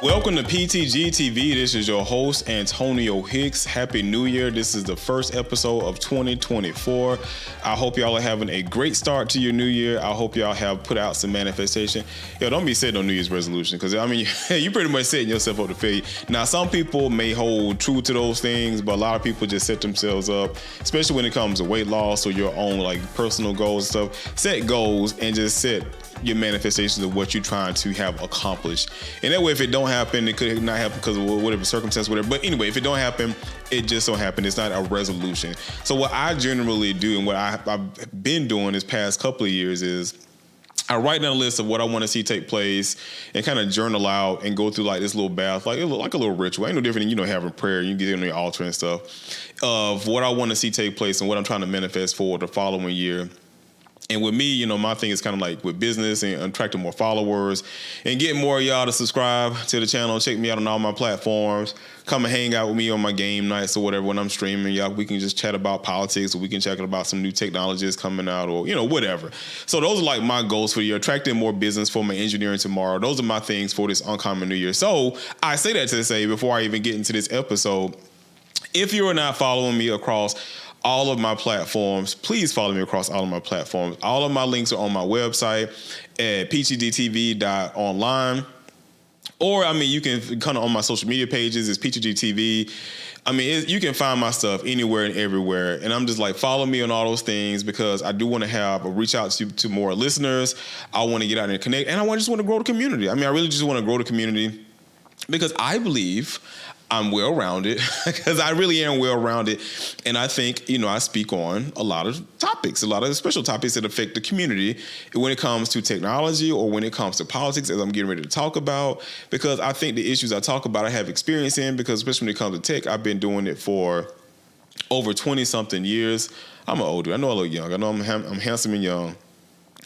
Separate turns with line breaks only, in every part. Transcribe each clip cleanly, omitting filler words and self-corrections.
Welcome to PTG TV. This is your host, Antonio Hicks. Happy New Year. This is the first episode of 2024. I hope y'all are having a great start to your new year. I hope y'all have put out some manifestation. Yo, don't be setting no New Year's resolution because, I mean, you pretty much setting yourself up to fail. Now, some people may hold true to those things, but a lot of people just set themselves up, especially when it comes to weight loss or your own like personal goals and stuff. Set goals and just set your manifestations of what you're trying to have accomplished. And that way, if it don't happen, it could not happen because of whatever circumstance, whatever. But anyway, if it don't happen, it just don't happen. It's not a resolution. So what I generally do and what I've been doing this past couple of years is I write down a list of what I want to see take place and kind of journal out and go through like this little bath, like a little ritual. Ain't no different than, having prayer. You get on the altar and stuff of what I want to see take place and what I'm trying to manifest for the following year. And with me, my thing is kind of like with business and attracting more followers and getting more of y'all to subscribe to the channel. Check me out on all my platforms. Come and hang out with me on my game nights or whatever when I'm streaming. Y'all, we can just chat about politics or we can chat about some new technologies coming out or, whatever. So those are like my goals for the year. Attracting more business for my engineering tomorrow. Those are my things for this uncommon new year. So I say that to say before I even get into this episode, if you are not following me across all of my platforms, please follow me across all of my platforms. All of my links are on my website at ptgtv.online. Or, you can kind of on my social media pages, it's PTGTV. You can find my stuff anywhere and everywhere. And I'm just like, follow me on all those things because I do want to have a reach out to more listeners. I want to get out there and connect. And I just want to grow the community. I really just want to grow the community because I believe I'm well-rounded because I really am well-rounded. And I think, I speak on a lot of topics, a lot of special topics that affect the community when it comes to technology or when it comes to politics, as I'm getting ready to talk about, because I think the issues I talk about, I have experience in because especially when it comes to tech, I've been doing it for over 20-something years. I'm an older. I know I look young. I know I'm handsome and young.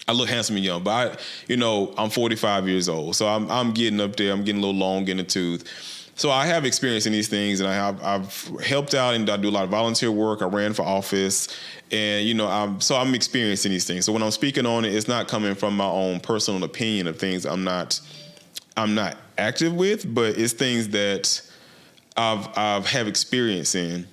I look handsome and young, but I'm 45 years old. So I'm getting up there. I'm getting a little long in the tooth. So I have experience in these things, and I've helped out, and I do a lot of volunteer work. I ran for office, and I'm experienced in these things. So when I'm speaking on it, it's not coming from my own personal opinion of things I'm not active with, but it's things that I've have experience in.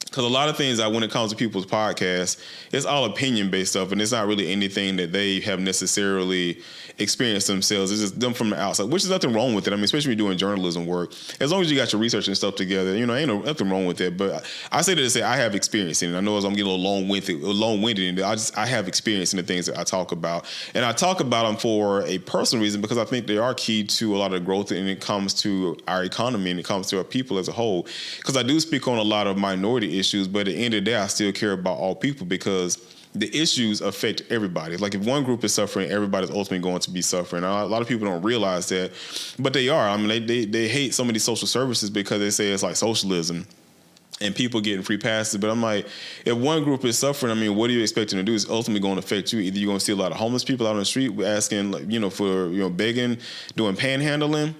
Because a lot of things when it comes to people's podcasts, it's all opinion-based stuff, and it's not really anything that they have necessarily experienced themselves. It's just them from the outside, which is nothing wrong with it. Especially when you're doing journalism work, as long as you got your research and stuff together, ain't nothing wrong with it. But I say that to say I have experience in it. I know as I'm getting a little long-winded in it, I have experience in the things that I talk about. And I talk about them for a personal reason because I think they are key to a lot of growth when it comes to our economy and it comes to our people as a whole. Because I do speak on a lot of minority issues, but at the end of the day, I still care about all people because the issues affect everybody. Like if one group is suffering, everybody's ultimately going to be suffering. A lot of people don't realize that, but they are. They hate some of these social services because they say it's like socialism and people getting free passes. But I'm like, if one group is suffering, what are you expecting to do? It's ultimately going to affect you. Either you're going to see a lot of homeless people out on the street asking, for begging, doing panhandling.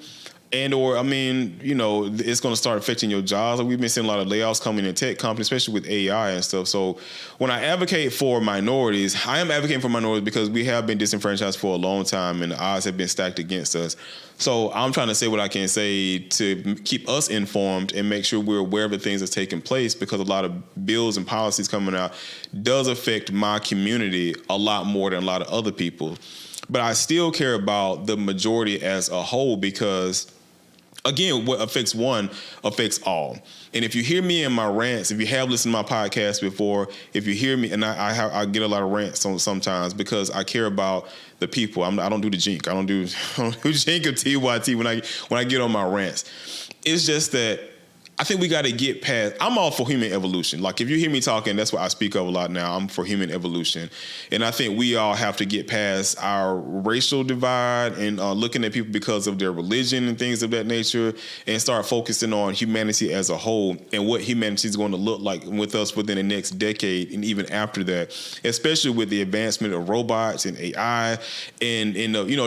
And or, it's going to start affecting your jobs. Like we've been seeing a lot of layoffs coming in tech companies, especially with AI and stuff. So when I advocate for minorities, I am advocating for minorities because we have been disenfranchised for a long time and the odds have been stacked against us. So I'm trying to say what I can say to keep us informed and make sure we're aware of the things that's taking place because a lot of bills and policies coming out does affect my community a lot more than a lot of other people. But I still care about the majority as a whole because again, what affects one affects all. And if you hear me in my rants, if you have listened to my podcast before, if you hear me, and I get a lot of rants sometimes because I care about the people. I don't do the jink. I don't do jink or TYT when I get on my rants. It's just that I think we got to get past. I'm all for human evolution. Like if you hear me talking, that's what I speak of a lot now. I'm for human evolution, and I think we all have to get past our racial divide and looking at people because of their religion and things of that nature, and start focusing on humanity as a whole and what humanity is going to look like with us within the next decade and even after that. Especially with the advancement of robots and AI, and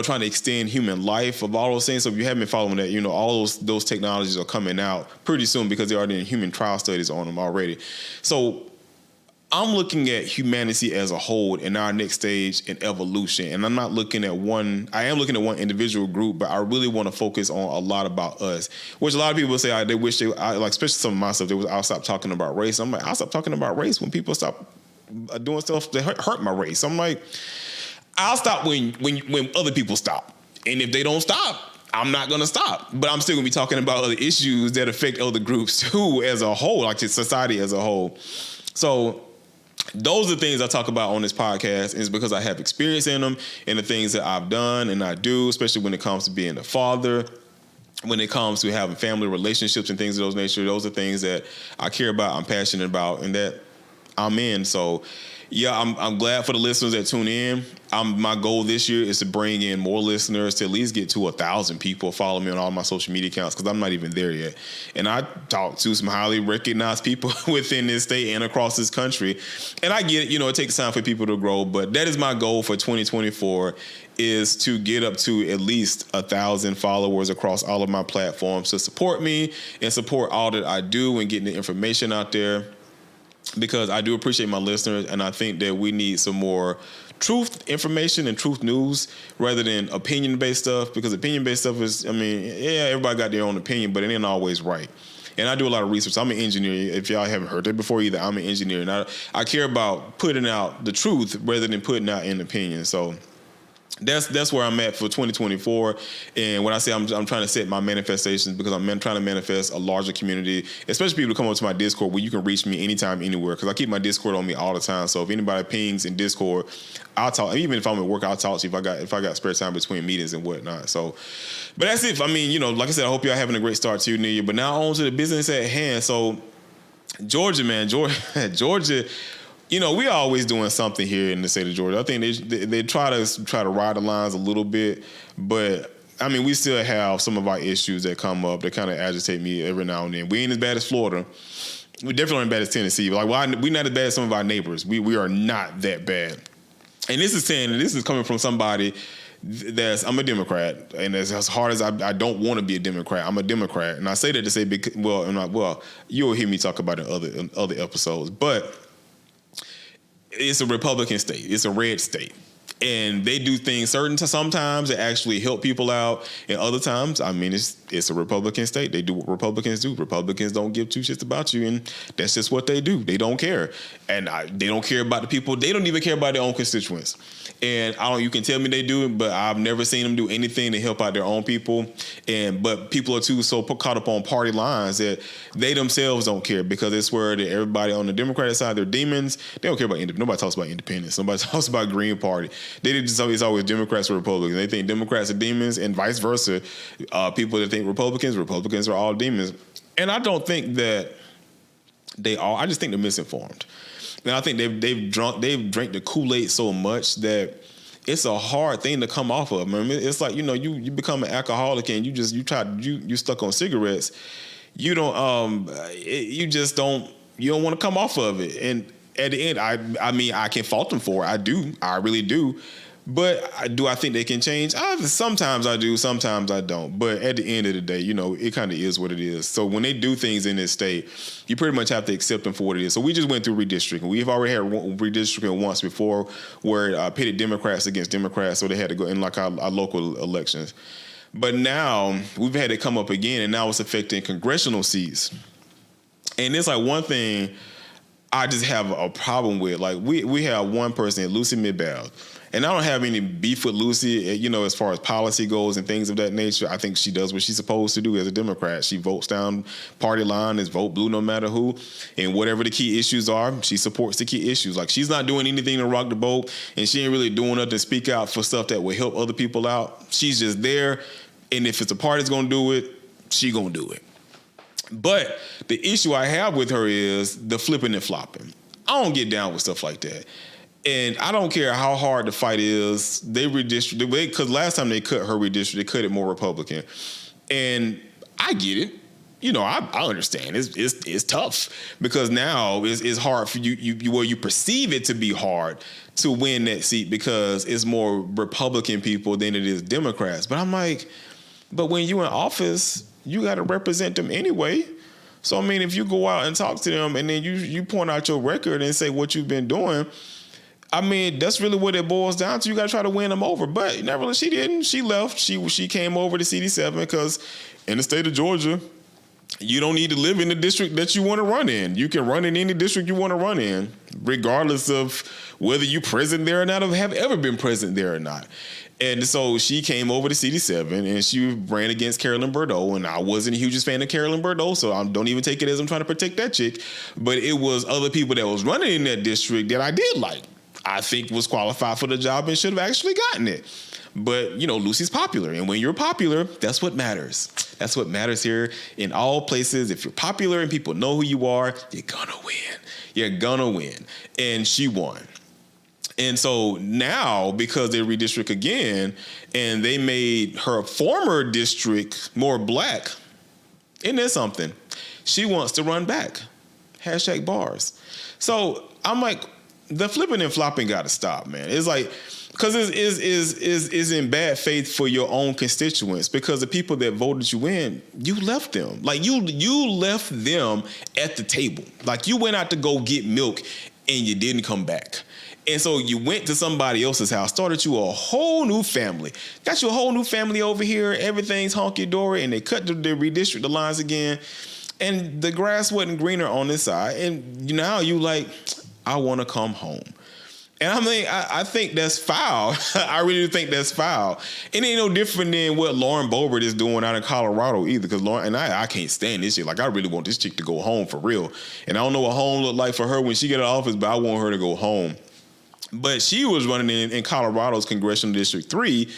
trying to extend human life of all those things. So if you haven't been following that, all those technologies are coming out pretty soon because they are in human trial studies on them already. So I'm looking at humanity as a whole in our next stage in evolution. And I'm not looking at I am looking at one individual group, but I really want to focus on a lot about us, which a lot of people say they wish like, especially some of my stuff, I'll stop talking about race. I'm like, I'll stop talking about race when people stop doing stuff that hurt my race. I'm like, I'll stop when other people stop. And if they don't stop, I'm not going to stop. But I'm still going to be talking about other issues that affect other groups too as a whole, like society as a whole. So those are the things I talk about on this podcast, and it's because I have experience in them and the things that I've done and I do, especially when it comes to being a father, when it comes to having family relationships and things of those nature. Those are things that I care about, I'm passionate about, and that I'm in. So yeah, I'm glad for the listeners that tune in. My goal this year is to bring in more listeners, to at least get to 1,000 people follow me on all my social media accounts, because I'm not even there yet. And I talk to some highly recognized people within this state and across this country. And I get it, it takes time for people to grow, but that is my goal for 2024, is to get up to at least 1,000 followers across all of my platforms to support me and support all that I do and getting the information out there. Because I do appreciate my listeners, and I think that we need some more truth information and truth news rather than opinion-based stuff, because opinion-based stuff is, everybody got their own opinion, but it ain't always right. And I do a lot of research. I'm an engineer. If y'all haven't heard that before either, I'm an engineer. And I care about putting out the truth rather than putting out an opinion. So that's where I'm at for 2024. And when I say I'm trying to set my manifestations, because I'm trying to manifest a larger community, especially people to come up to my Discord where you can reach me anytime, anywhere, because I keep my Discord on me all the time. So if anybody pings in Discord, I'll talk. Even if I'm at work, I'll talk to you if I got spare time between meetings and whatnot. So, but that's it. Like I said, I hope y'all having a great start to your new year. But now on to the business at hand. So Georgia, Georgia. We always doing something here in the state of Georgia. I think they try to ride the lines a little bit, but we still have some of our issues that come up that kind of agitate me every now and then. We ain't as bad as Florida. We definitely aren't as bad as Tennessee. We're not as bad as some of our neighbors. We are not that bad. And this is coming from somebody I'm a Democrat, and as hard as I don't want to be a Democrat, I'm a Democrat, and I say that to say you'll hear me talk about it in other episodes, but it's a Republican state. It's a red state. And they do things sometimes that actually help people out. And other times, it's a Republican state. They do what Republicans do. Republicans don't give two shits about you. And that's just what they do. They don't care. And they don't care about the people. They don't even care about their own constituents. And you can tell me they do it, but I've never seen them do anything to help out their own people. But people are so caught up on party lines that they themselves don't care, because it's where everybody on the Democratic side, they're demons. They don't care about independence. Nobody talks about independence. Nobody talks about Green Party. It's always Democrats or Republicans. They think Democrats are demons, and vice versa. People that think Republicans are all demons. And I don't think that they are. I just think they're misinformed. And I think they've drank the Kool-Aid so much that it's a hard thing to come off of. It's like, you become an alcoholic and you stuck on cigarettes. You don't want to come off of it. And at the end, I can fault them for it. I really do. But do I think they can change? Sometimes I do, sometimes I don't. But at the end of the day, it kind of is what it is. So when they do things in this state, you pretty much have to accept them for what it is. So we just went through redistricting. We've already had redistricting once before, where it pitted Democrats against Democrats, so they had to go in like our local elections. But now we've had it come up again, and now it's affecting congressional seats. And it's like one thing I just have a problem with. Like we have one person, Lucy Midbow. And I don't have any beef with Lucy, as far as policy goes and things of that nature. I think she does what she's supposed to do as a Democrat. She votes down party line, is vote blue no matter who. And whatever the key issues are, she supports the key issues. Like, she's not doing anything to rock the boat, and she ain't really doing nothing to speak out for stuff that will help other people out. She's just there, and if it's a party's going to do it, she going to do it. But the issue I have with her is the flipping and flopping. I don't get down with stuff like that. And I don't care how hard the fight is. They redistricted, because last time they cut her redistrict, they cut it more Republican. And I get it. I understand. It's tough, because now it's hard for you perceive it to be hard to win that seat, because it's more Republican people than it is Democrats. But I'm like, but when you in office, you got to represent them anyway. So, I mean, if you go out and talk to them and then you point out your record and say what you've been doing, I mean, that's really what it boils down to. You got to try to win them over. But never, she didn't. She left. She came over to CD7 because in the state of Georgia, you don't need to live in the district that you want to run in. You can run in any district you want to run in, regardless of whether you're present there or not, or have ever been present there or not. And so she came over to CD7 and she ran against Carolyn Bordeaux. And I wasn't the hugest fan of Carolyn Bordeaux, so I don't even take it as I'm trying to protect that chick. But it was other people that was running in that district that I did like. I think was qualified for the job and should have actually gotten it. But, you know, Lucy's popular. And when you're popular, that's what matters. That's what matters here in all places. If you're popular and people know who you are, you're going to win. You're going to win. And she won. And so now, because they redistrict again and they made her former district more black, isn't there something? She wants to run back. Hashtag bars. So I'm like, the flipping and flopping got to stop, man. It's like, because is in bad faith for your own constituents, because the people that voted you in, you left them. Like you left them at the table. Like you went out to go get milk and you didn't come back. And so you went to somebody else's house, started you a whole new family. Got you a whole new family over here. Everything's honky-dory, and they cut the redistrict the lines again. And the grass wasn't greener on this side. And now you like, I want to come home. And I mean, I think that's foul. I really think that's foul. It ain't no different than what Lauren Boebert is doing out in Colorado either. Because Lauren, and I can't stand this shit. Like, I really want this chick to go home for real. And I don't know what home looked like for her when she get out of office, but I want her to go home. But she was running in Colorado's Congressional District 3.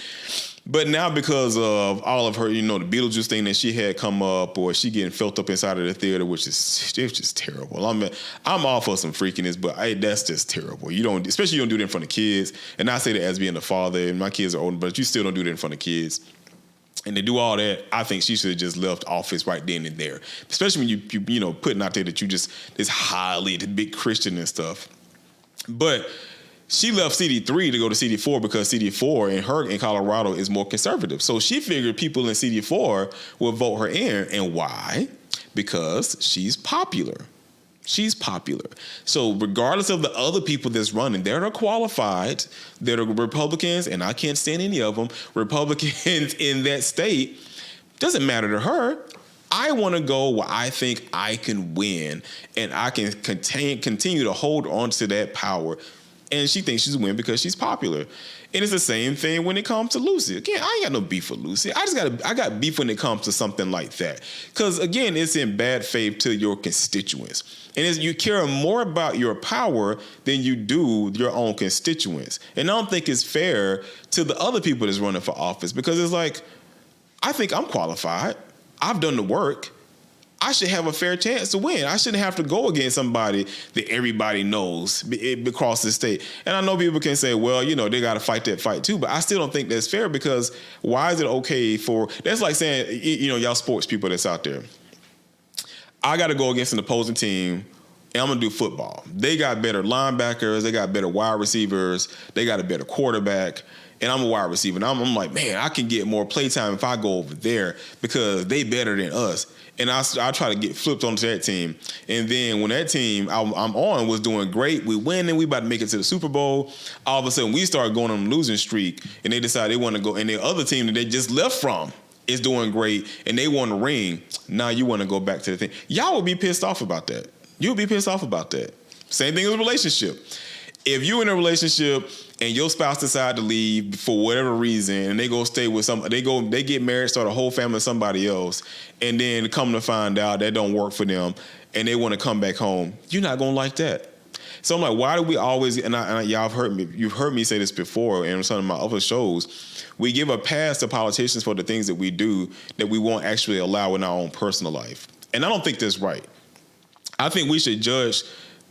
But now because of all of her, you know, the Beetlejuice thing that she had come up, or she getting felt up inside of the theater, which is just terrible. I'm all for some freakiness, but that's just terrible. You don't, especially you don't do that in front of kids. And I say that as being a father, and my kids are older, but you still don't do that in front of kids. And to do all that, I think she should have just left office right then and there. Especially when you know, putting out there that you just this highly big Christian and stuff. But she left CD3 to go to CD4 because CD4 in Colorado is more conservative. So she figured people in CD4 would vote her in. And why? Because she's popular. She's popular. So regardless of the other people that's running, they're qualified. They're the Republicans, and I can't stand any of them. Republicans in that state, doesn't matter to her. I want to go where I think I can win, and I can continue to hold on to that power. And she thinks she's winning because she's popular. And it's the same thing when it comes to Lucy. Again, I ain't got no beef with Lucy. I got beef when it comes to something like that. Because, again, it's in bad faith to your constituents. And you care more about your power than you do your own constituents. And I don't think it's fair to the other people that's running for office, because it's like, I think I'm qualified. I've done the work. I should have a fair chance to win. I shouldn't have to go against somebody that everybody knows across the state. And I know people can say, well, you know, they got to fight that fight too. But I still don't think that's fair, because why is it okay for, that's like saying, you know, y'all sports people that's out there, I got to go against an opposing team and I'm going to do football. They got better linebackers. They got better wide receivers. They got a better quarterback. And I'm a wide receiver. And I'm like, man, I can get more playtime if I go over there because they better than us. And I try to get flipped onto that team. And then when that team I'm on was doing great, we win and we about to make it to the Super Bowl. All of a sudden, we started going on a losing streak, and they decided they want to go. And the other team that they just left from is doing great, and they won the ring. Now you want to go back to the thing. Y'all would be pissed off about that. You'll be pissed off about that. Same thing as a relationship. If you're in a relationship and your spouse decide to leave for whatever reason, and they go stay with they get married, start a whole family with somebody else, and then come to find out that don't work for them, and they want to come back home, you're not gonna like that. So I'm like, why do we always? And y'all have you've heard me say this before, and in some of my other shows, we give a pass to politicians for the things that we do that we won't actually allow in our own personal life, and I don't think that's right. I think we should judge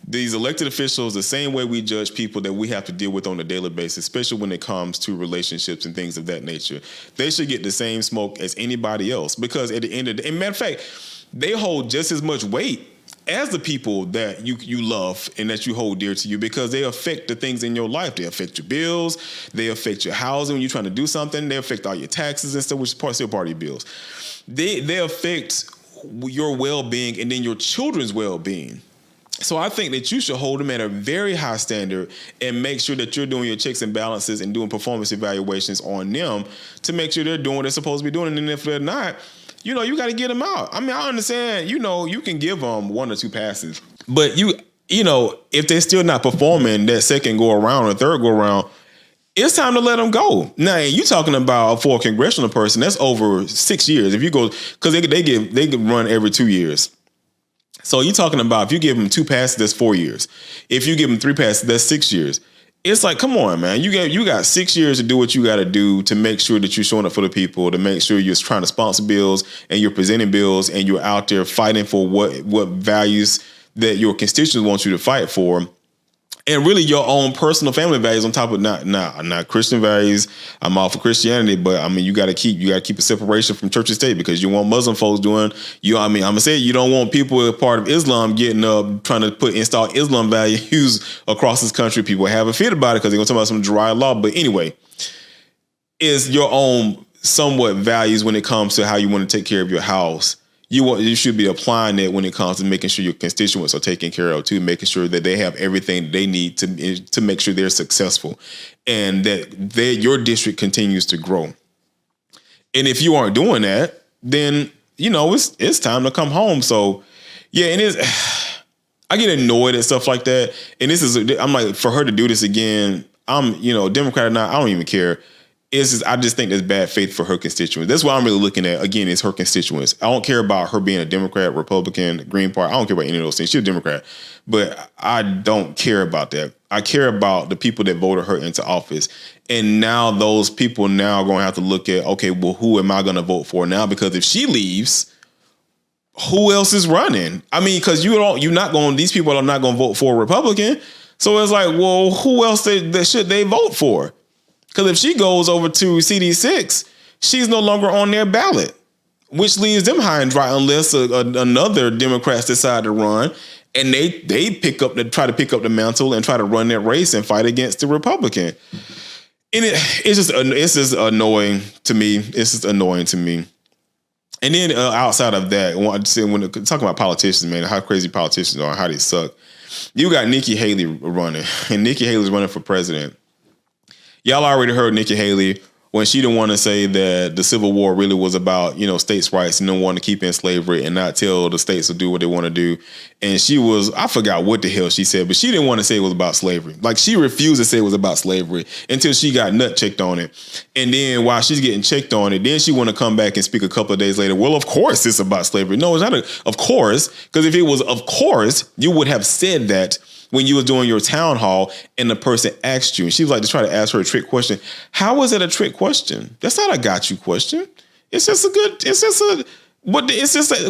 these elected officials the same way we judge people that we have to deal with on a daily basis, especially when it comes to relationships and things of that nature. They should get the same smoke as anybody else, because at the end of the day, and matter of fact, they hold just as much weight as the people that you love and that you hold dear to you, because they affect the things in your life. They affect your bills. They affect your housing when you're trying to do something. They affect all your taxes and stuff, which is still part of your bills. They affect your well-being and then your children's well-being. So I think that you should hold them at a very high standard and make sure that you're doing your checks and balances and doing performance evaluations on them to make sure they're doing what they're supposed to be doing. And if they're not, you got to get them out. I mean, I understand, you can give them 1 or 2 passes, but if they're still not performing that second go around or third go around, it's time to let them go. Now, you talking about for a congressional person, that's over 6 years. If you go, because they get run every 2 years. So you're talking about if you give them 2 passes, that's 4 years. If you give them 3 passes, that's 6 years. It's like, come on, man. You got 6 years to do what you got to do to make sure that you're showing up for the people, to make sure you're trying to sponsor bills and you're presenting bills and you're out there fighting for what values that your constituents want you to fight for. And really your own personal family values on top of not Christian values. I'm all for Christianity, but I mean you gotta keep a separation from church and state, because you want Muslim folks doing I'm gonna say you don't want people who are part of Islam getting up trying to install Islam values across this country. People have a fit about it because they're gonna talk about some dry law. But anyway, is your own somewhat values when it comes to how you want to take care of your house. You should be applying it when it comes to making sure your constituents are taken care of too, making sure that they have everything they need to make sure they're successful and that your district continues to grow. And if you aren't doing that, then it's time to come home. So yeah, it is. I get annoyed at stuff like that, and I'm like, for her to do this again, I'm Democrat or not, I don't even care. I just think there's bad faith for her constituents. That's what I'm really looking at. Again, is her constituents. I don't care about her being a Democrat, Republican, Green Party. I don't care about any of those things. She's a Democrat, but I don't care about that. I care about the people that voted her into office. And now those people now are going to have to look at, okay, well, who am I going to vote for now? Because if she leaves, who else is running? I mean, because these people are not going to vote for a Republican. So it's like, well, who else should they vote for? Because if she goes over to CD6, she's no longer on their ballot, which leaves them high and dry unless another Democrats decide to run and they try to pick up the mantle and try to run that race and fight against the Republican. And it's just annoying to me. It's just annoying to me. And then outside of that, I want to say, when talking about politicians, man, how crazy politicians are, how they suck. You got Nikki Haley running, and Nikki Haley's running for president. Y'all already heard Nikki Haley when she didn't want to say that the Civil War really was about, states' rights and don't want to keep in slavery and not tell the states to do what they want to do. And I forgot what the hell she said, but she didn't want to say it was about slavery. Like, she refused to say it was about slavery until she got nut checked on it. And then while she's getting checked on it, then she want to come back and speak a couple of days later. Well, of course it's about slavery. No, it's not of course, because if it was of course, you would have said that when you were doing your town hall and the person asked you, and she was like to try to ask her a trick question. How is it a trick question? That's not a got you question. It's just a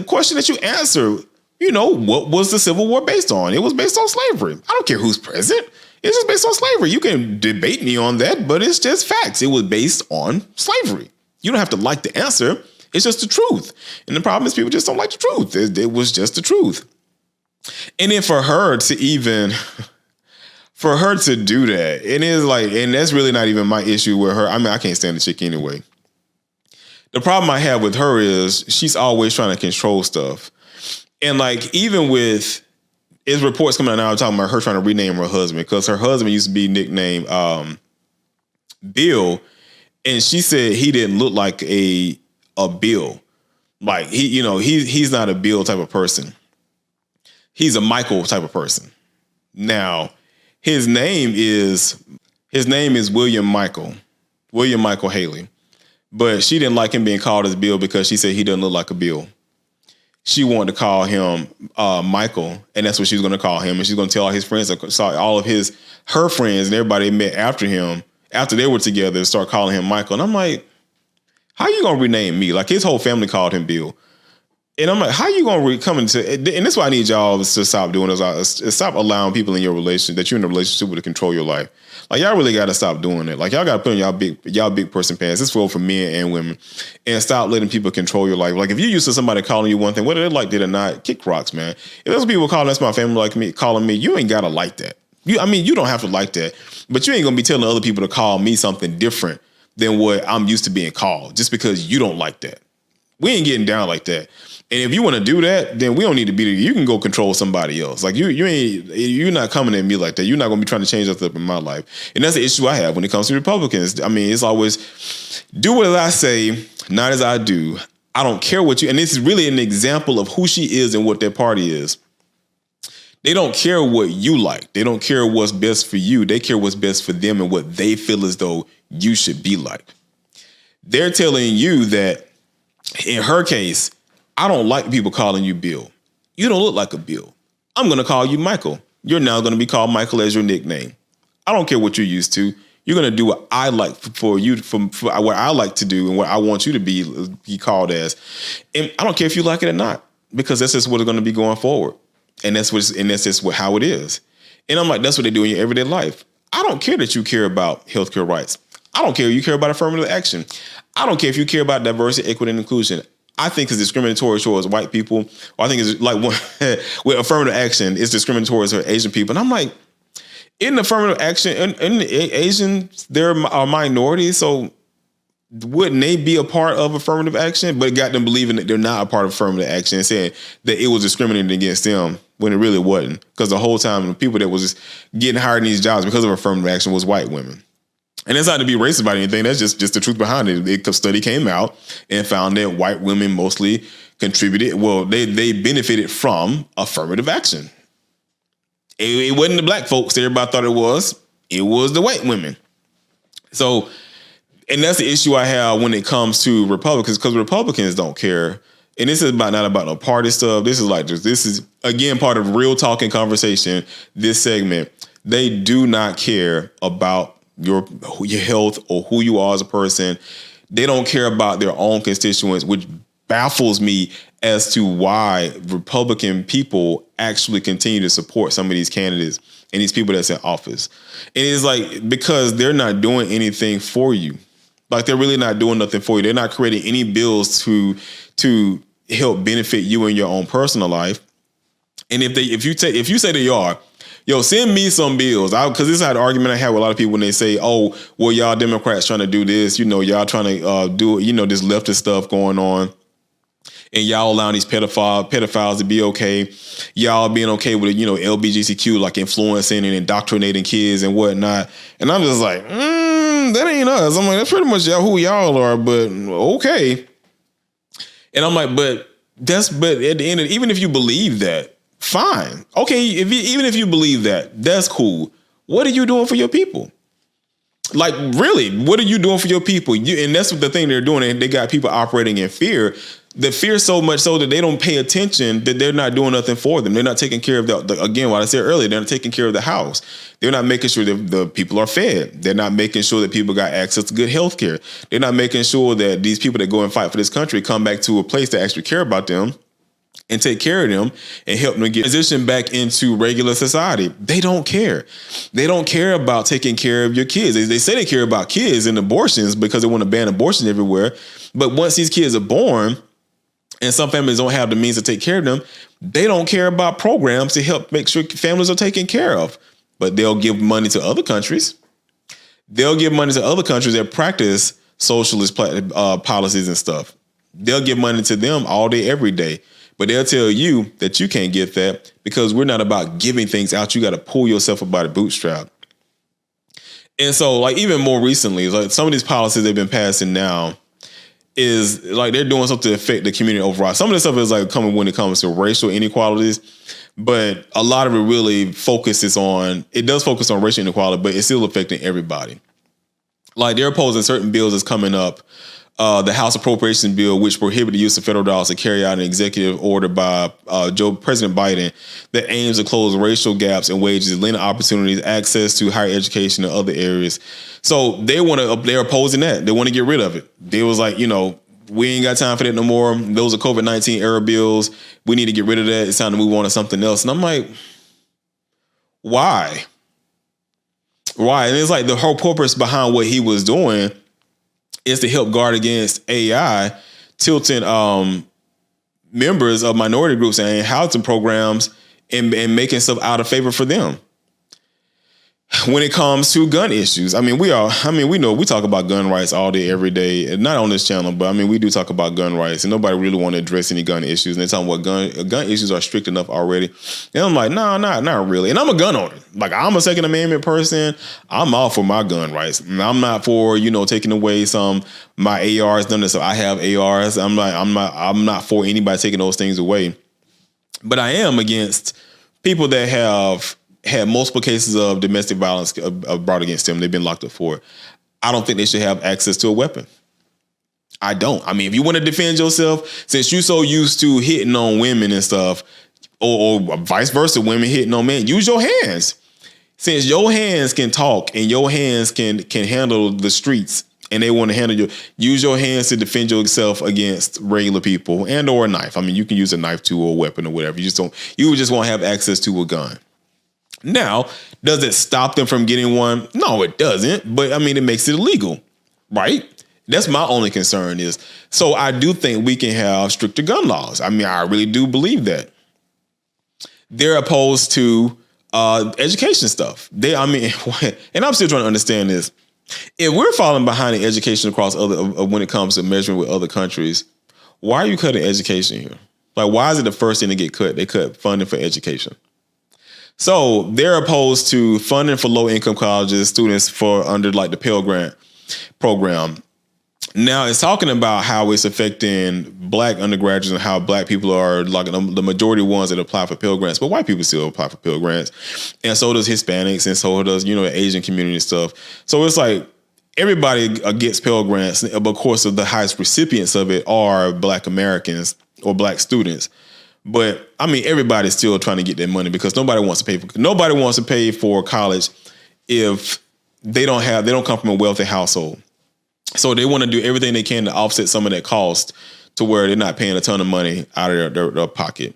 question that you answer. What was the Civil War based on? It was based on slavery. I don't care who's president. It's just based on slavery. You can debate me on that, but it's just facts. It was based on slavery. You don't have to like the answer. It's just the truth. And the problem is people just don't like the truth. It was just the truth. And then for her to do that, it is like, and that's really not even my issue with her. I mean, I can't stand the chick anyway. The problem I have with her is she's always trying to control stuff. And like, even with his reports coming out now, talking about her trying to rename her husband, because her husband used to be nicknamed Bill. And she said he didn't look like a Bill. Like, he's not a Bill type of person. He's a Michael type of person. Now, his name is William Michael Haley. But she didn't like him being called as Bill because she said he doesn't look like a Bill. She wanted to call him Michael, and that's what she was going to call him. And she's going to tell all his friends, all of her friends and everybody met after him, after they were together, start calling him Michael. And I'm like, how you going to rename me? Like, his whole family called him Bill. And I'm like, how you going to come into, and that's why I need y'all to stop doing this. Stop allowing people in your relationship that you're in a relationship with to control your life. Like, y'all really got to stop doing it. Like, y'all got to put on y'all big person pants. This for men and women, and stop letting people control your life. Like, if you used to somebody calling you one thing, whether they liked it or not, kick rocks, man. If there's people calling that's my family like me, calling me, you ain't got to like that. You don't have to like that, but you ain't going to be telling other people to call me something different than what I'm used to being called just because you don't like that. We ain't getting down like that. And if you want to do that, then we don't need to be there. You can go control somebody else. Like you're not coming at me like that. You're not going to be trying to change us up in my life. And that's the issue I have when it comes to Republicans. I mean, it's always do what I say, not as I do. I don't care what you, and this is really an example of who she is and what their party is. They don't care what you like. They don't care what's best for you. They care what's best for them and what they feel as though you should be like. They're telling you that, in her case, I don't like people calling you Bill. You don't look like a Bill. I'm going to call you Michael. You're now going to be called Michael as your nickname. I don't care what you're used to. You're going to do what I like for you, for what I like to do and what I want you to be called as. And I don't care if you like it or not, because that's just what it's going to be going forward. And that's just how it is. And I'm like, that's what they do in your everyday life. I don't care that you care about healthcare rights. I don't care if you care about affirmative action. I don't care if you care about diversity, equity, and inclusion. I think it's discriminatory towards white people. Or I think it's like with affirmative action, it's discriminatory towards Asian people. And I'm like, in affirmative action, in Asians, they're a minority, so wouldn't they be a part of affirmative action? But it got them believing that they're not a part of affirmative action and saying that it was discriminating against them when it really wasn't. Because the whole time, the people that was just getting hired in these jobs because of affirmative action was white women. And that's not to be racist about anything. That's just the truth behind it. A study came out and found that white women mostly contributed. Well, they benefited from affirmative action. It wasn't the black folks that everybody thought it was. It was the white women. So, and that's the issue I have when it comes to Republicans, because Republicans don't care. And this is not about no party stuff. This is again part of real talking conversation. This segment, they do not care about your health or who you are as a person. They don't care about their own constituents, which baffles me as to why Republican people actually continue to support some of these candidates and these people that's in office. And it's like, because they're not doing anything for you. Like, they're really not doing nothing for you. They're not creating any bills to help benefit you in your own personal life. And if you say they are, yo, send me some bills. Because this is the argument I have with a lot of people when they say, oh, well, y'all Democrats trying to do this. You know, y'all trying to do, this leftist stuff going on. And y'all allowing these pedophiles to be okay. Y'all being okay with, LGBTQ, like influencing and indoctrinating kids and whatnot. And I'm just like, that ain't us. I'm like, that's pretty much who y'all are, but okay. And I'm like, but at the end of, even if you believe that, fine. Okay, even if you believe that, that's cool. What are you doing for your people? Like, really, what are you doing for your people? And that's what the thing they're doing. They got people operating in fear. The fear so much so that they don't pay attention, that they're not doing nothing for them. They're not taking care of again, what I said earlier, they're not taking care of the house. They're not making sure that the people are fed. They're not making sure that people got access to good health care. They're not making sure that these people that go and fight for this country come back to a place that actually care about them and take care of them and help them get transition back into regular society. They don't care. They don't care about taking care of your kids. They say they care about kids and abortions because they want to ban abortion everywhere. But once these kids are born, and some families don't have the means to take care of them, they don't care about programs to help make sure families are taken care of. But they'll give money to other countries. They'll give money to other countries that practice socialist policies and stuff. They'll give money to them all day, every day. But they'll tell you that you can't get that because we're not about giving things out. You got to pull yourself up by the bootstrap. And so, like, even more recently, like some of these policies they've been passing now is like they're doing something to affect the community overall. Some of this stuff is like coming when it comes to racial inequalities, but a lot of it really focuses on, it does focus on racial inequality, but it's still affecting everybody. Like, they're opposing certain bills that's coming up. The House Appropriation Bill, which prohibited the use of federal dollars to carry out an executive order by President Biden that aims to close racial gaps in wages, lending opportunities, access to higher education and other areas. So they're opposing that. They want to get rid of it. They was like, we ain't got time for that no more. Those are COVID-19 era bills. We need to get rid of that. It's time to move on to something else. And I'm like, why? Why? And it's like the whole purpose behind what he was doing is to help guard against AI tilting members of minority groups and housing programs and making stuff out of favor for them. when it comes to gun issues. We know we talk about gun rights all day, every day, and not on this channel, but we do talk about gun rights, and nobody really want to address any gun issues. And they're talking about gun issues are strict enough already. And I'm like, no, not really. And I'm a gun owner. Like, I'm a Second Amendment person. I'm all for my gun rights. And I'm not for, taking away my ARs, none of this stuff. I have ARs. I'm not for anybody taking those things away. But I am against people that have had multiple cases of domestic violence brought against them. They've been locked up for it. I don't think they should have access to a weapon. I don't. If you want to defend yourself, since you're so used to hitting on women and stuff, or vice versa, women hitting on men, use your hands. Since your hands can talk and your hands can handle the streets, and they want to handle you, use your hands to defend yourself against regular people and or a knife. You can use a knife too, or a weapon or whatever. You just won't have access to a gun. Now, does it stop them from getting one? No, it doesn't. But it makes it illegal, right? That's my only concern is. So I do think we can have stricter gun laws. I really do believe that. They're opposed to education stuff. And I'm still trying to understand this. If we're falling behind in education across when it comes to measuring with other countries, why are you cutting education here? Like, why is it the first thing to get cut? They cut funding for education. So they're opposed to funding for low-income colleges, students for under like the Pell Grant program. Now it's talking about how it's affecting black undergraduates and how black people are like the majority ones that apply for Pell Grants, but white people still apply for Pell Grants. And so does Hispanics, and so does, the Asian community and stuff. So it's like everybody gets Pell Grants, but of course the highest recipients of it are black Americans or black students. But everybody's still trying to get their money because nobody wants to pay for college if they don't come from a wealthy household. So they want to do everything they can to offset some of that cost to where they're not paying a ton of money out of their pocket.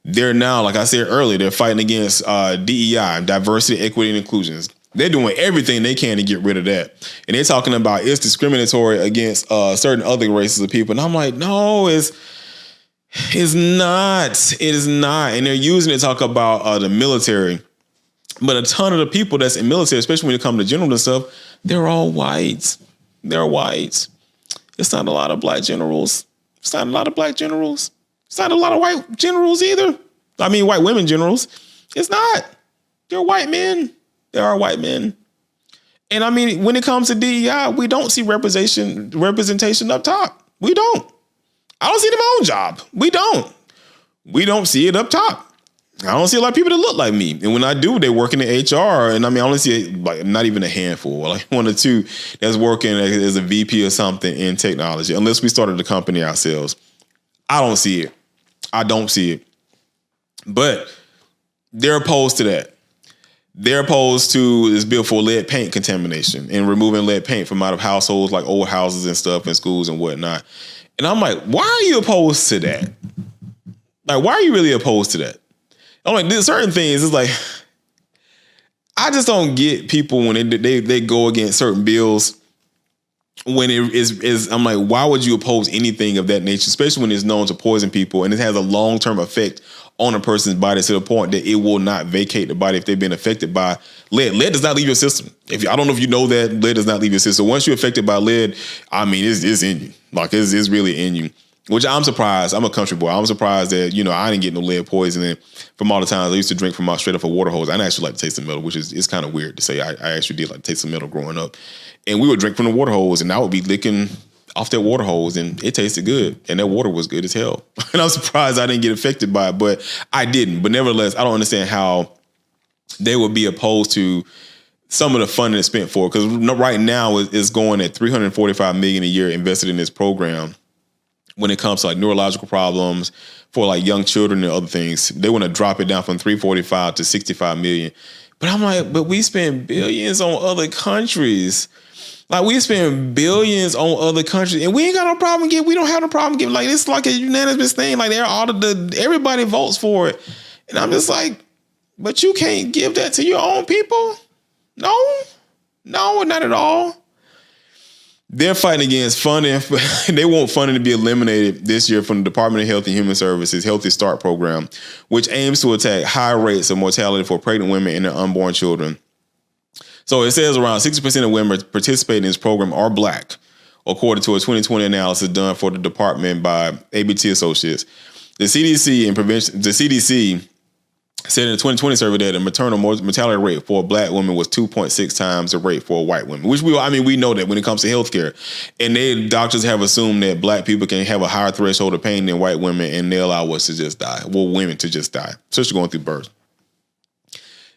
They're now, like I said earlier, they're fighting against DEI, diversity, equity, and inclusions. They're doing everything they can to get rid of that. And they're talking about it's discriminatory against certain other races of people. And I'm like, no, it's not. It is not. And they're using it to talk about the military. But a ton of the people that's in military, especially when it comes to general and stuff, they're all whites. They're whites. It's not a lot of black generals. It's not a lot of black generals. It's not a lot of white generals either. White women generals. It's not. They're white men. There are white men. And when it comes to DEI, we don't see representation up top. We don't. I don't see it in my own job. We don't see it up top. I don't see a lot of people that look like me. And when I do, they work in the HR. And I only see like not even a handful, like one or two that's working as a VP or something in technology, unless we started the company ourselves. I don't see it. I don't see it. But they're opposed to that. They're opposed to this bill for lead paint contamination and removing lead paint from out of households like old houses and stuff and schools and whatnot. And I'm like, why are you opposed to that? Like, why are you really opposed to that? I'm like, there's certain things. It's like, I just don't get people when they go against certain bills. When it is, I'm like, why would you oppose anything of that nature, especially when it's known to poison people and it has a long-term effect on a person's body to the point that it will not vacate the body if they've been affected by lead. Lead does not leave your system. I don't know if you know that, lead does not leave your system. Once you're affected by lead, it's in you. Like, it's really in you. Which I'm surprised. I'm a country boy. I'm surprised that, I didn't get no lead poisoning from all the times I used to drink from straight off a water hose. I didn't actually like to taste the metal, which is kind of weird to say. I actually did like to taste the metal growing up. And we would drink from the water hose, and I would be licking off that water hose, and it tasted good. And that water was good as hell. And I'm surprised I didn't get affected by it, but I didn't. But nevertheless, I don't understand how they would be opposed to some of the funding that's spent for it. Because right now it's going at $345 million a year invested in this program. When it comes to like neurological problems for like young children and other things, they want to drop it down from 345 to 65 million. But I'm like, but we spend billions on other countries. Like, we spend billions on other countries, and we ain't got no problem we don't have no problem giving. Like, it's like a unanimous thing. Like, everybody votes for it. And I'm just like, but you can't give that to your own people? No, not at all. They're fighting against funding. They want funding to be eliminated this year from the Department of Health and Human Services Healthy Start program, which aims to attack high rates of mortality for pregnant women and their unborn children. So it says around 60% of women participating in this program are Black, according to a 2020 analysis done for the department by ABT Associates. The CDC said in the 2020 survey that the maternal mortality rate for a Black woman was 2.6 times the rate for a white woman, which we know that when it comes to healthcare. And doctors have assumed that Black people can have a higher threshold of pain than white women, and they allow us to just die. Well, women to just die, especially going through birth.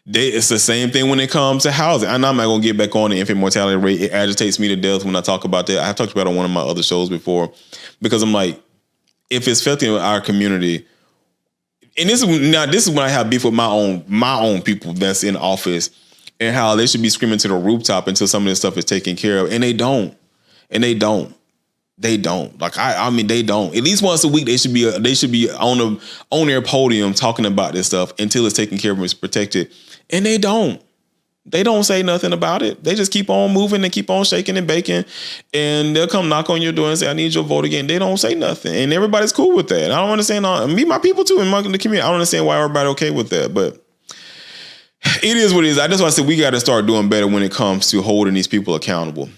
It's the same thing when it comes to housing. And I'm not going to get back on the infant mortality rate. It agitates me to death when I talk about that. I've talked about it on one of my other shows before, because I'm like, if it's affecting our community, and this is when I have beef with my own people that's in office, and how they should be screaming to the rooftop until some of this stuff is taken care of, and they don't. They don't. Like I mean, they don't. At least once a week, they should be on their podium talking about this stuff until it's taken care of and it's protected. And they don't. They don't say nothing about it. They just keep on moving and keep on shaking and baking. And they'll come knock on your door and say, "I need your vote again." They don't say nothing, and everybody's cool with that. I don't understand. My people too in the community. I don't understand why everybody okay with that, but it is what it is. That's why I said we got to start doing better when it comes to holding these people accountable.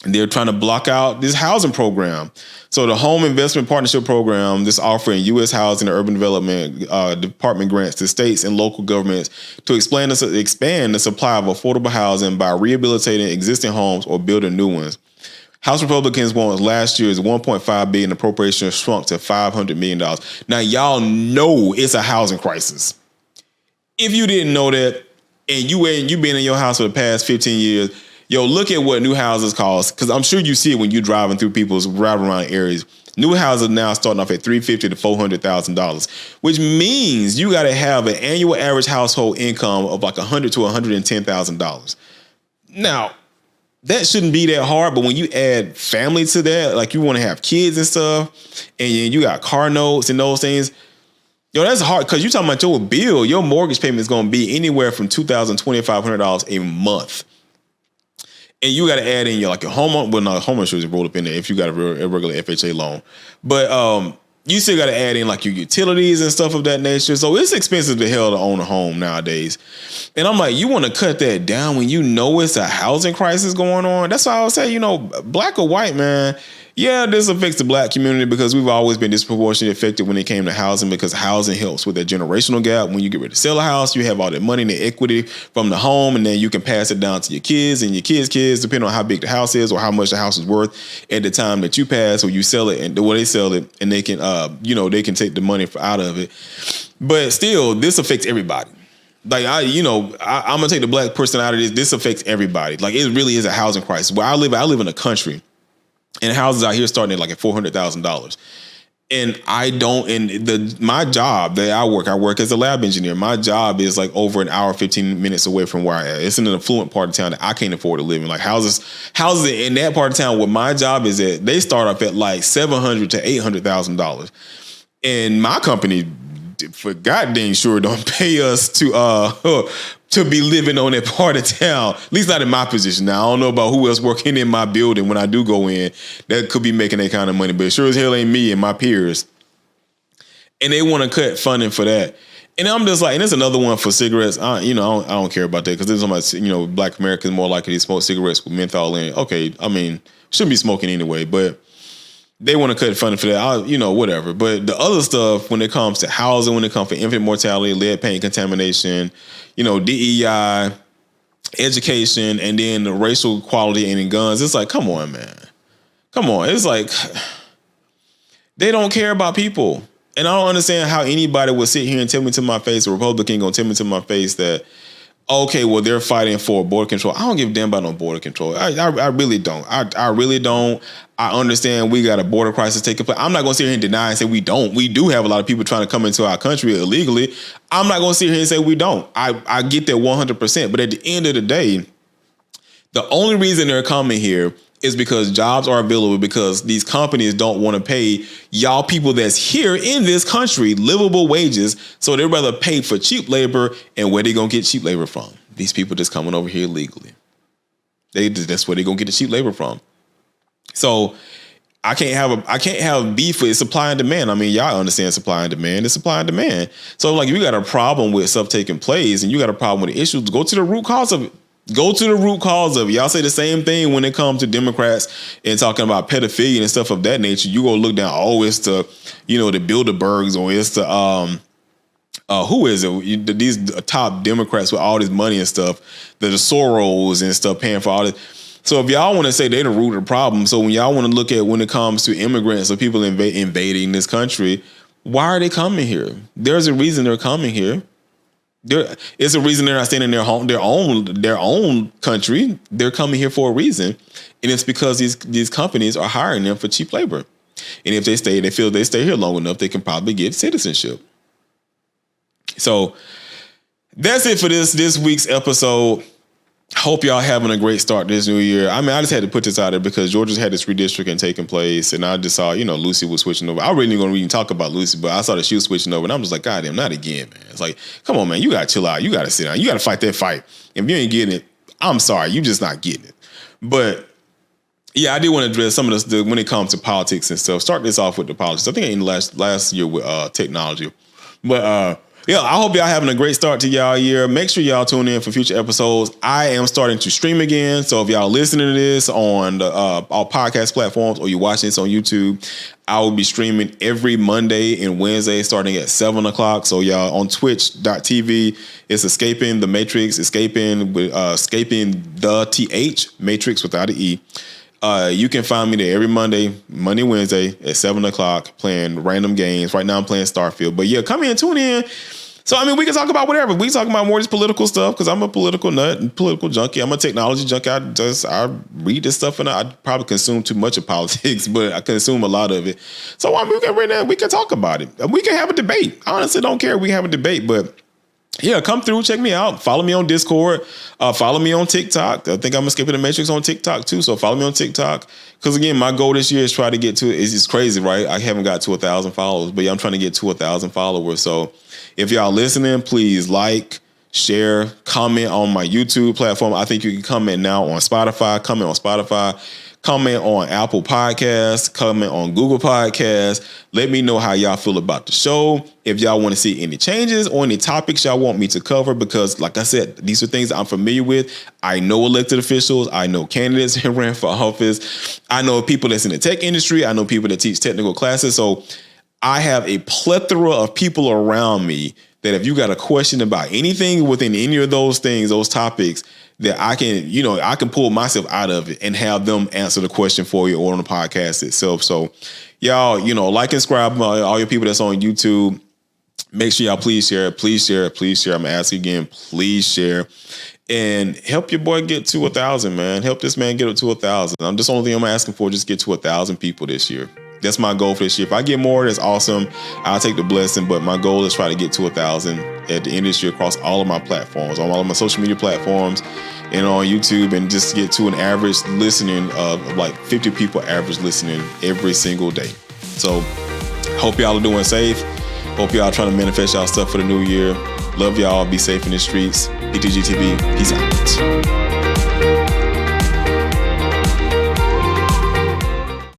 They're trying to block out this housing program. So the Home Investment Partnership Program, this offering U.S. Housing and Urban Development Department grants to states and local governments to expand the supply of affordable housing by rehabilitating existing homes or building new ones. House Republicans want last year's $1.5 billion appropriation shrunk to $500 million. Now, y'all know it's a housing crisis. If you didn't know that, and you've been in your house for the past 15 years, yo, look at what new houses cost, because I'm sure you see it when you're driving around areas. New houses now starting off at $350,000 to $400,000, which means you got to have an annual average household income of like $100,000 to $110,000. Now, that shouldn't be that hard, but when you add family to that, like you want to have kids and stuff, and you got car notes and those things, yo, that's hard, because you're talking about your bill. Your mortgage payment is going to be anywhere from $2,000 to $2,500 a month. And you got to add in your home, well, no, home insurance is rolled up in there if you got a regular FHA loan. But you still got to add in like your utilities and stuff of that nature. So it's expensive to hell to own a home nowadays. And I'm like, you want to cut that down when you know it's a housing crisis going on? That's why I would say, Black or white, man. Yeah, this affects the Black community because we've always been disproportionately affected when it came to housing, because housing helps with that generational gap. When you get ready to sell a house, you have all that money and the equity from the home, and then you can pass it down to your kids and your kids' kids, depending on how big the house is or how much the house is worth at the time that you pass or you sell it, and the way they sell it, and they can, they can take the money out of it. But still, this affects everybody. Like I'm gonna take the Black person out of this. This affects everybody. Like it really is a housing crisis. Where I live in a country. And houses out here starting at $400,000. And my job that I work as a lab engineer. My job is like over an hour, 15 minutes away from where I am. It's in an affluent part of town that I can't afford to live in. Like houses in that part of town where my job is at, they start off at like $700,000 to $800,000. And my company, for god dang sure, don't pay us to be living on that part of town, at least not in my position. Now, I don't know about who else working in my building when I do go in that could be making that kind of money, but sure as hell ain't me and my peers. And they want to cut funding for that. And I'm just like, and there's another one for cigarettes. I don't care about that, because there's somebody, Black Americans more likely to smoke cigarettes with menthol in. Okay, I mean, shouldn't be smoking anyway, but they want to cut funding for that, whatever. But the other stuff, when it comes to housing, when it comes to infant mortality, lead paint contamination, DEI, education, and then the racial equality and in guns, it's like, come on, man. Come on. It's like, they don't care about people. And I don't understand how anybody would sit here and tell me to my face, a Republican gonna tell me to my face that, okay, well, they're fighting for border control. I don't give a damn about no border control. I really don't. I really don't. I understand we got a border crisis taking place. I'm not going to sit here and deny and say we don't. We do have a lot of people trying to come into our country illegally. I'm not going to sit here and say we don't. I get that 100%. But at the end of the day, the only reason they're coming here is because jobs are available, because these companies don't want to pay y'all people that's here in this country livable wages. So they'd rather pay for cheap labor. And where they going to get cheap labor from? These people just coming over here illegally. That's where they going to get the cheap labor from. So I can't have beef with supply and demand. I mean, y'all understand supply and demand. It's supply and demand. So like, if you got a problem with stuff taking place and you got a problem with the issues, go to the root cause of it. Go to the root cause of it. Y'all say the same thing when it comes to Democrats and talking about pedophilia and stuff of that nature. You go look down, it's the, the Bilderbergs, or it's the who is it? These top Democrats with all this money and stuff, the Soros and stuff paying for all this. So if y'all want to say they're the root of the problem, so when y'all want to look at when it comes to immigrants or people invading this country, why are they coming here? There's a reason they're coming here. It's a reason they're not staying in their own country. They're coming here for a reason, and it's because these companies are hiring them for cheap labor. And if they feel they stay here long enough, they can probably get citizenship. So that's it for this week's episode. Hope y'all having a great start this new year. I mean, I just had to put this out there because Georgia's had this redistricting taking place, and I just saw, Lucy was switching over. I really didn't going to even talk about Lucy, but I saw that she was switching over, and I'm just like, God damn, not again, man. It's like, come on, man, you got to chill out. You got to sit down. You got to fight that fight. If you ain't getting it, I'm sorry, you just not getting it. But yeah, I did want to address some of this when it comes to politics and stuff. Start this off with the politics. I think in last year with technology, but yeah, I hope y'all having a great start to y'all year. Make sure y'all tune in for future episodes. I am starting to stream again. So if y'all listening to this on all podcast platforms or you watching this on YouTube, I will be streaming every Monday and Wednesday starting at 7 o'clock. So y'all on twitch.tv, it's Escaping the Matrix, escaping the TH, Matrix without an E. You can find me there every Monday, Wednesday at 7 o'clock playing random games. Right now I'm playing Starfield. But yeah, come in, tune in. So, I mean, we can talk about whatever. We can talk about more just political stuff because I'm a political nut and political junkie. I'm a technology junkie. I read this stuff and I probably consume too much of politics, but I consume a lot of it. So, I mean, we can talk about it. We can have a debate. I honestly don't care. We can have a debate, but yeah, come through, check me out. Follow me on Discord. Follow me on TikTok. I think I'm Escaping the Matrix on TikTok too. So follow me on TikTok. Because again, my goal this year is try to get to, it's just crazy, right? I haven't got to 1,000 followers, but yeah, I'm trying to get to 1,000 followers. So if y'all listening, please like, share, comment on my YouTube platform. I think you can comment now on Spotify, comment on Apple Podcasts, comment on Google Podcasts. Let me know how y'all feel about the show. If y'all want to see any changes or any topics y'all want me to cover, because like I said, these are things I'm familiar with. I know elected officials. I know candidates who ran for office. I know people that's in the tech industry. I know people that teach technical classes. So I have a plethora of people around me that if you got a question about anything within any of those things, those topics, that I can pull myself out of it and have them answer the question for you or on the podcast itself. So y'all, like and subscribe, all your people that's on YouTube. Make sure y'all please share. I'm gonna ask you again, please share and help your boy get to 1,000, man. Help this man get up to 1,000. I'm just only thing I'm asking for, just get to 1,000 people this year. That's my goal for this year. If I get more, that's awesome. I'll take the blessing, but my goal is try to get to 1,000 at the end of this year across all of my platforms, on all of my social media platforms and on YouTube, and just get to an average listening of like 50 people average listening every single day. So hope y'all are doing safe. Hope y'all trying to manifest y'all stuff for the new year. Love y'all. Be safe in the streets. ETGTV. Peace out.